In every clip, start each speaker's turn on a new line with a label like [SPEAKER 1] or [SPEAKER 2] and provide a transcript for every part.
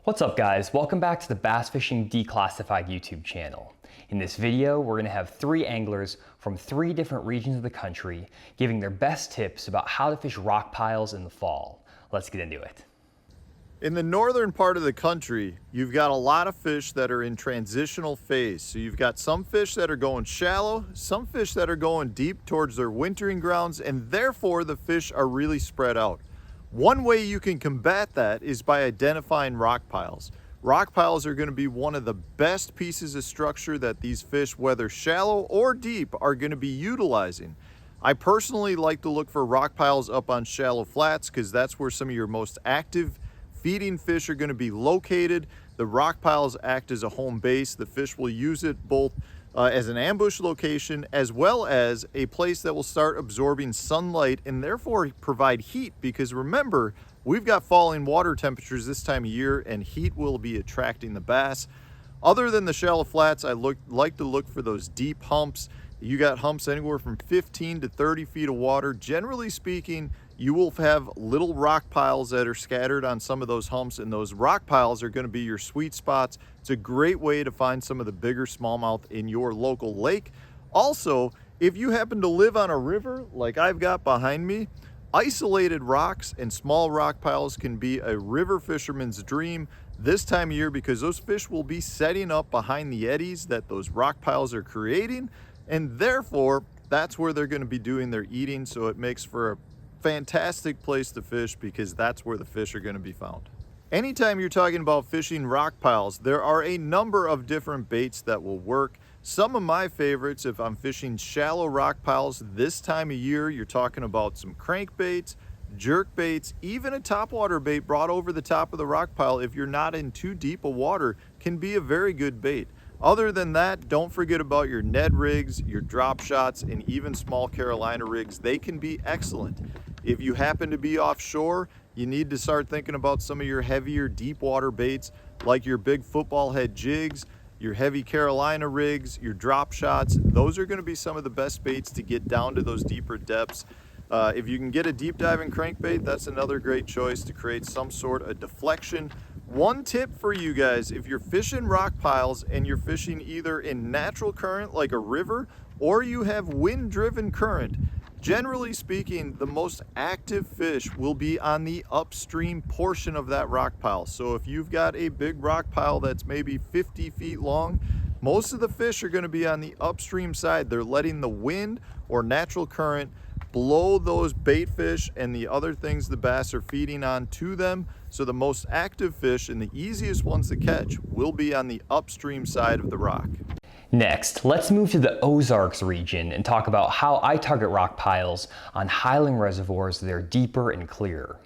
[SPEAKER 1] What's up guys, welcome back to the Bass Fishing Declassified YouTube channel. In this video, we're going to have 3 anglers from 3 different regions of the country giving their best tips about how to fish rock piles in the fall. Let's get into it.
[SPEAKER 2] In the northern part of the country, you've got a lot of fish that are in transitional phase. So you've got some fish that are going shallow, some fish that are going deep towards their wintering grounds, and therefore the fish are really spread out. One way you can combat that is by identifying rock piles. Rock piles are going to be one of the best pieces of structure that these fish, whether shallow or deep, are going to be utilizing. I personally like to look for rock piles up on shallow flats because that's where some of your most active feeding fish are going to be located. The rock piles act as a home base. The fish will use it both as an ambush location as well as a place that will start absorbing sunlight and therefore provide heat, because remember, we've got falling water temperatures this time of year and heat will be attracting the bass. Other than the shallow flats, I like to look for those deep humps. You got humps anywhere from 15 to 30 feet of water. Generally speaking, you will have little rock piles that are scattered on some of those humps, and those rock piles are going to be your sweet spots. It's a great way to find some of the bigger smallmouth in your local lake. Also, if you happen to live on a river like I've got behind me, isolated rocks and small rock piles can be a river fisherman's dream this time of year, because those fish will be setting up behind the eddies that those rock piles are creating, and therefore that's where they're going to be doing their eating. So it makes for a fantastic place to fish because that's where the fish are going to be found. Anytime you're talking about fishing rock piles, there are a number of different baits that will work. Some of my favorites, if I'm fishing shallow rock piles this time of year, you're talking about some crankbaits, jerk baits, even a topwater bait brought over the top of the rock pile if you're not in too deep a water can be a very good bait. Other than that, don't forget about your Ned rigs, your drop shots, and even small Carolina rigs. They can be excellent. If you happen to be offshore, you need to start thinking about some of your heavier deep water baits like your big football head jigs, your heavy Carolina rigs, your drop shots. Those are going to be some of the best baits to get down to those deeper depths. If you can get a deep diving crankbait, that's another great choice to create some sort of deflection. One tip for you guys, if you're fishing rock piles and you're fishing either in natural current like a river or you have wind-driven current, generally speaking, the most active fish will be on the upstream portion of that rock pile. So if you've got a big rock pile that's maybe 50 feet long, most of the fish are going to be on the upstream side. They're letting the wind or natural current blow those bait fish and the other things the bass are feeding on to them. So the most active fish and the easiest ones to catch will be on the upstream side of the rock.
[SPEAKER 1] Next, let's move to the Ozarks region and talk about how I target rock piles on highland reservoirs that are deeper and clearer.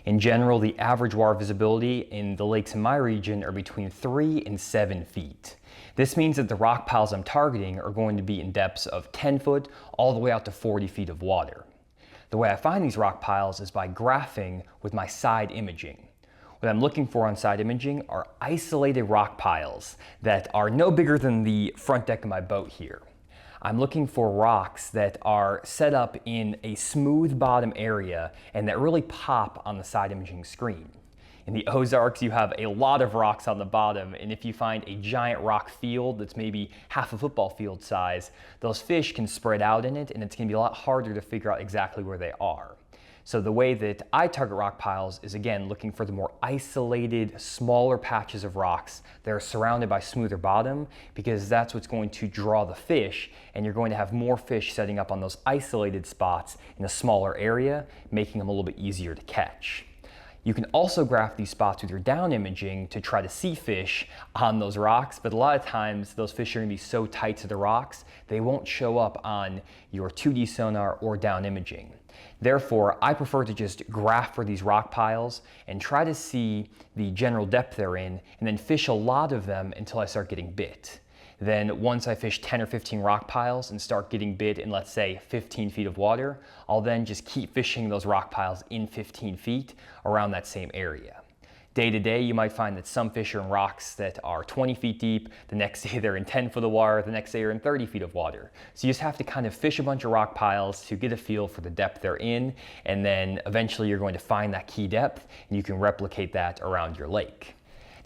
[SPEAKER 1] In general, the average water visibility in the lakes in my region are between 3 and 7 feet. This means that the rock piles I'm targeting are going to be in depths of 10 foot all the way out to 40 feet of water. The way I find these rock piles is by graphing with my side imaging. What I'm looking for on side imaging are isolated rock piles that are no bigger than the front deck of my boat here. I'm looking for rocks that are set up in a smooth bottom area and that really pop on the side imaging screen. In the Ozarks, you have a lot of rocks on the bottom, and if you find a giant rock field that's maybe half a football field size, those fish can spread out in it, and it's going to be a lot harder to figure out exactly where they are. So the way that I target rock piles is, again, looking for the more isolated, smaller patches of rocks that are surrounded by smoother bottom, because that's what's going to draw the fish, and you're going to have more fish setting up on those isolated spots in a smaller area, making them a little bit easier to catch. You can also graph these spots with your down imaging to try to see fish on those rocks, but a lot of times those fish are going to be so tight to the rocks, they won't show up on your 2D sonar or down imaging. Therefore, I prefer to just graph for these rock piles and try to see the general depth they're in, and then fish a lot of them until I start getting bit. Then once I fish 10 or 15 rock piles and start getting bit in, let's say, 15 feet of water, I'll then just keep fishing those rock piles in 15 feet around that same area. Day to day, you might find that some fish are in rocks that are 20 feet deep, the next day they're in 10 foot of water, the next day they're in 30 feet of water. So you just have to kind of fish a bunch of rock piles to get a feel for the depth they're in, and then eventually you're going to find that key depth and you can replicate that around your lake.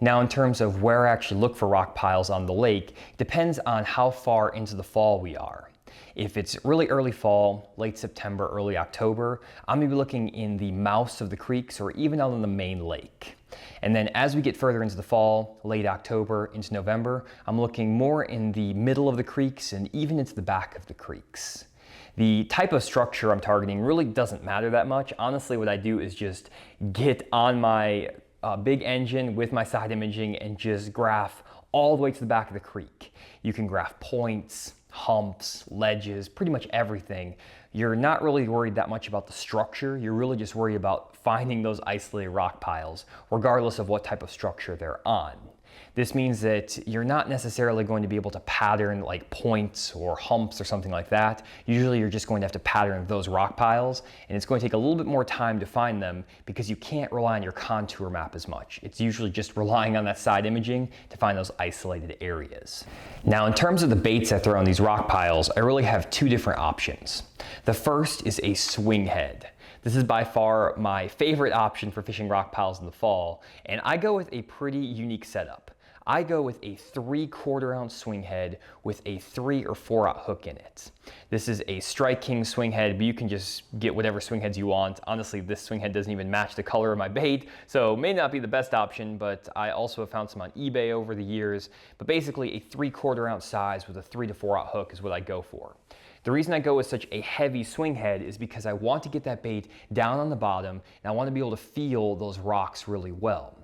[SPEAKER 1] Now, in terms of where I actually look for rock piles on the lake, it depends on how far into the fall we are. If it's really early fall, late September, early October, I'm gonna be looking in the mouths of the creeks or even out on the main lake. And then as we get further into the fall, late October into November, I'm looking more in the middle of the creeks and even into the back of the creeks. The type of structure I'm targeting really doesn't matter that much. Honestly, what I do is just get on my big engine with my side imaging and just graph all the way to the back of the creek. You can graph points, humps, ledges, pretty much everything. You're not really worried that much about the structure. You're really just worried about finding those isolated rock piles, regardless of what type of structure they're on. This means that you're not necessarily going to be able to pattern like points or humps or something like that. Usually you're just going to have to pattern those rock piles, and it's going to take a little bit more time to find them because you can't rely on your contour map as much. It's usually just relying on that side imaging to find those isolated areas. Now, in terms of the baits I throw on these rock piles, I really have two different options. The first is a swing head. This is by far my favorite option for fishing rock piles in the fall, and I go with a pretty unique setup. I go with a 3/4 ounce swing head with a 3 or 4 aught hook in it. This is a Strike King swing head, but you can just get whatever swing heads you want. Honestly, this swing head doesn't even match the color of my bait, so may not be the best option, but I also have found some on eBay over the years. But basically a 3/4 ounce size with a 3 to 4 aught hook is what I go for. The reason I go with such a heavy swing head is because I want to get that bait down on the bottom, and I want to be able to feel those rocks really well.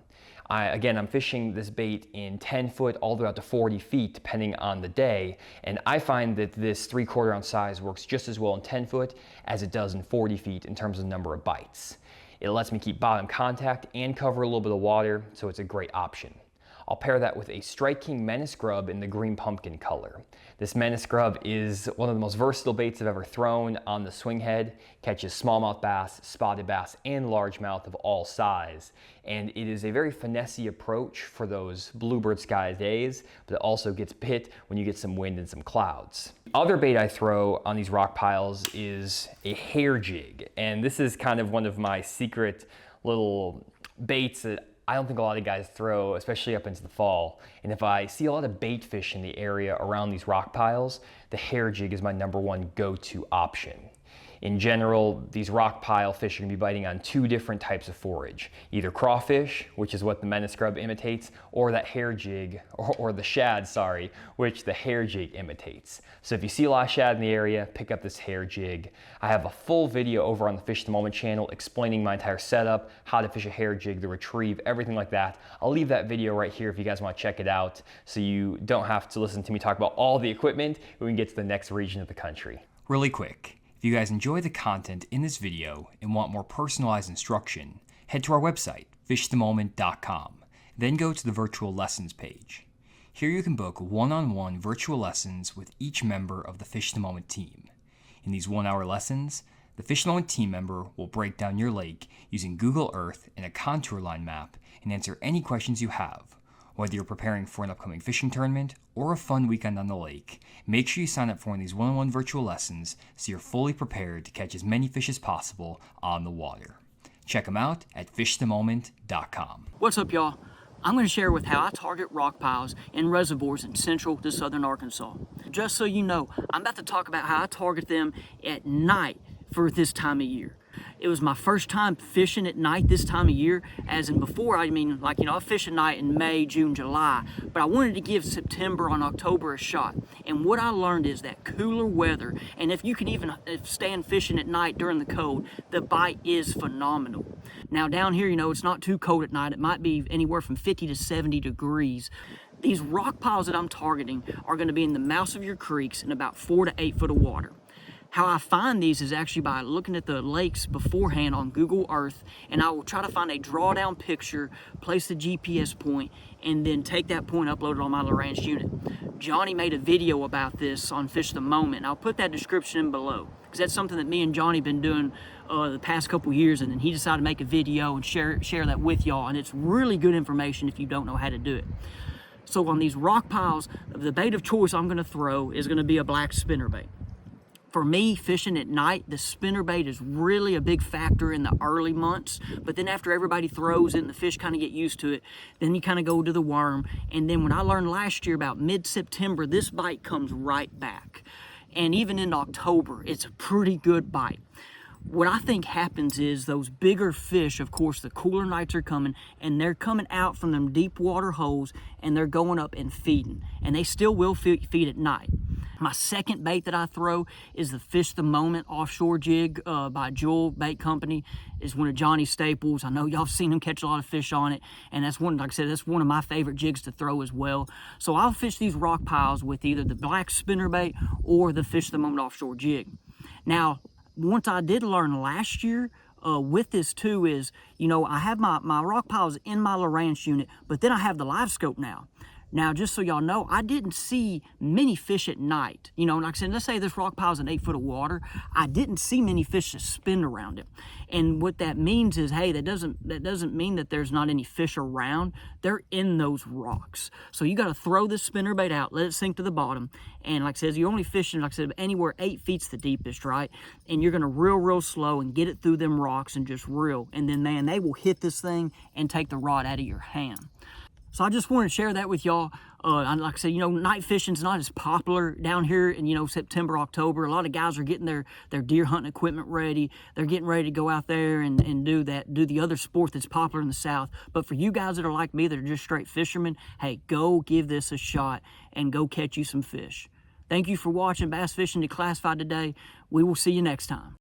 [SPEAKER 1] Again, I'm fishing this bait in 10 foot all the way out to 40 feet depending on the day, and I find that this 3/4 ounce size works just as well in 10 foot as it does in 40 feet in terms of the number of bites. It lets me keep bottom contact and cover a little bit of water, so it's a great option. I'll pair that with a Strike King Menace Grub in the green pumpkin color. This Menace Grub is one of the most versatile baits I've ever thrown on the swing head. Catches smallmouth bass, spotted bass, and largemouth of all size. And it is a very finessey approach for those bluebird sky days, but it also gets bit when you get some wind and some clouds. Other bait I throw on these rock piles is a hair jig. And this is kind of one of my secret little baits that I don't think a lot of guys throw, especially up into the fall. And if I see a lot of bait fish in the area around these rock piles, the hair jig is my #1 go-to option. In general, these rock pile fish are gonna be biting on two different types of forage. Either crawfish, which is what the Menace Grub imitates, or that hair jig, or the shad, sorry, which the hair jig imitates. So if you see a lot of shad in the area, pick up this hair jig. I have a full video over on the Fish the Moment channel explaining my entire setup, how to fish a hair jig, the retrieve, everything like that. I'll leave that video right here if you guys wanna check it out, so you don't have to listen to me talk about all the equipment. We can get to the next region of the country.
[SPEAKER 3] Really quick, if you guys enjoy the content in this video and want more personalized instruction, head to our website, fishthemoment.com. Then go to the virtual lessons page. Here you can book one-on-one virtual lessons with each member of the Fish the Moment team. In these 1-hour lessons, the Fish the Moment team member will break down your lake using Google Earth and a contour line map and answer any questions you have. Whether you're preparing for an upcoming fishing tournament or a fun weekend on the lake, make sure you sign up for one of these one-on-one virtual lessons so you're fully prepared to catch as many fish as possible on the water. Check them out at fishthemoment.com.
[SPEAKER 4] What's up, y'all? I'm going to share with how I target rock piles in reservoirs in central to southern Arkansas. Just so you know, I'm about to talk about how I target them at night for this time of year. It was my first time fishing at night this time of year, as in before, I fish at night in May, June, July, but I wanted to give September and October a shot. And what I learned is that cooler weather, and if you can even stand fishing at night during the cold, the bite is phenomenal. Now down here, it's not too cold at night. It might be anywhere from 50 to 70 degrees. These rock piles that I'm targeting are going to be in the mouths of your creeks in about 4 to 8 foot of water. How I find these is actually by looking at the lakes beforehand on Google Earth, and I will try to find a drawdown picture, place the GPS point, and then take that point, upload it on my Lowrance unit. Johnny made a video about this on Fish the Moment, and I'll put that description in below, because that's something that me and Johnny been doing the past couple years, and then he decided to make a video and share that with y'all, and it's really good information if you don't know how to do it. So on these rock piles, the bait of choice I'm going to throw is going to be a black spinnerbait. For me, fishing at night, the spinnerbait is really a big factor in the early months. But then after everybody throws it and the fish kind of get used to it, then you kind of go to the worm. And then when I learned last year about mid-September, this bite comes right back. And even in October, it's a pretty good bite. What I think happens is those bigger fish, of course, the cooler nights are coming, and they're coming out from them deep water holes, and they're going up and feeding. And they still will feed at night. My second bait that I throw is the Fish the Moment offshore jig by Jewel Bait Company. It's one of Johnny Staples. I know y'all seen him catch a lot of fish on it, and that's one, like I said, that's one of my favorite jigs to throw as well. So I'll fish these rock piles with either the black spinnerbait or the Fish the Moment offshore jig. Now, once I did learn last year with this too is, you know, I have my rock piles in my Lowrance unit, but then I have the live scope now. Now, just so y'all know, I didn't see many fish at night. You know, like I said, let's say this rock pile is an 8 foot of water. I didn't see many fish to spin around it. And what that means is, hey, that doesn't mean that there's not any fish around. They're in those rocks. So you got to throw this spinnerbait out, let it sink to the bottom. And like I said, you're only fishing, like I said, anywhere 8 feet's the deepest, right? And you're going to reel real slow and get it through them rocks and just reel. And then, man, they will hit this thing and take the rod out of your hand. So I just wanted to share that with y'all. Like I said, you know, night fishing's not as popular down here in, you know, September, October. A lot of guys are getting their deer hunting equipment ready. They're getting ready to go out there and do the other sport that's popular in the South. But for you guys that are like me, that are just straight fishermen, hey, go give this a shot and go catch you some fish. Thank you for watching Bass Fishing Declassified today. We will see you next time.